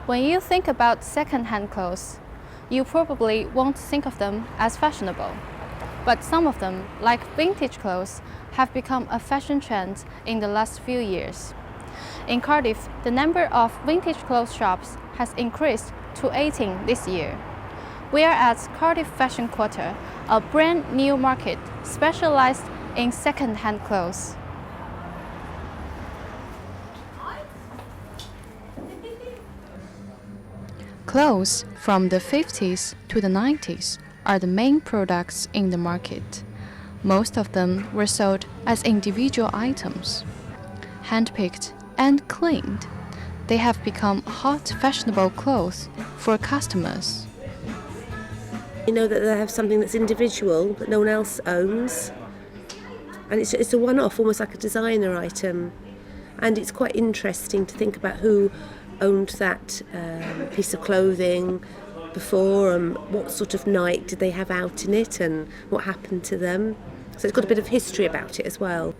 When you think about second-hand clothes, you probably won't think of them as fashionable. But some of them, like vintage clothes, have become a fashion trend in the last few years. In Cardiff, the number of vintage clothes shops has increased to 18 this year. We are at Cardiff Fashion Quarter, a brand new market specialized in second-hand clothes. Clothes from the 50s to the 90s are the main products in the market. Most of them were sold as individual items. Handpicked and cleaned, they have become hot fashionable clothes for customers. You know that they have something that's individual that no one else owns, and it's a one-off, almost like a designer item. And it's quite interesting to think about who owned that piece of clothing before, and what sort of night did they have out in it, and what happened to them. So it's got a bit of history about it as well.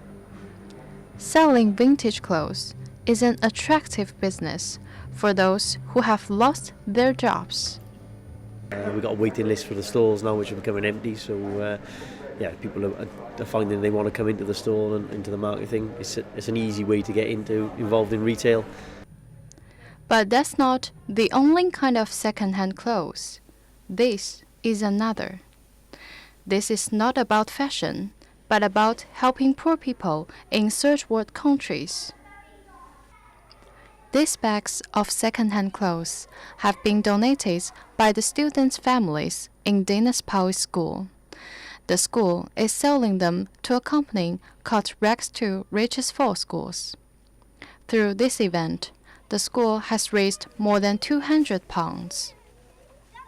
Selling vintage clothes is an attractive business for those who have lost their jobs. We've got a waiting list for the stores now, which are becoming empty. So, people are finding they want to come into the store and into the market thing. It's an easy way to get involved in retail. But that's not the only kind of second-hand clothes. This is another. This is not about fashion, but about helping poor people in third world countries. These bags of second-hand clothes have been donated by the students' families in Dinas Powys School. The school is selling them to a company called Rags to Riches for Schools. Through this event, the school has raised more than £200.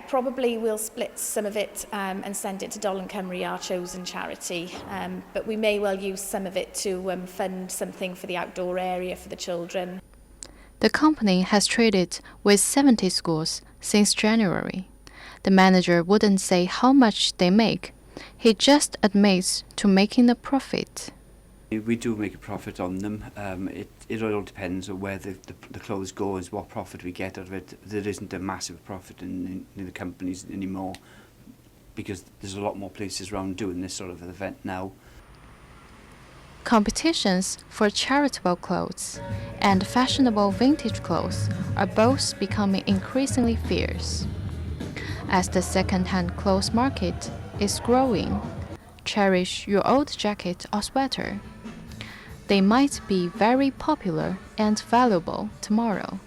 Probably we'll split some of it and send it to Dolan Cymru, our chosen charity, but we may well use some of it to fund something for the outdoor area for the children. The company has traded with 70 schools since January. The manager wouldn't say how much they make. He just admits to making a profit. We do make a profit on them. It all depends on where the clothes go, is what profit we get out of it. There isn't a massive profit in the companies anymore, because there's a lot more places around doing this sort of event now. Competitions for charitable clothes and fashionable vintage clothes are both becoming increasingly fierce. As the second-hand clothes market is growing, cherish your old jacket or sweater. They might be very popular and valuable tomorrow.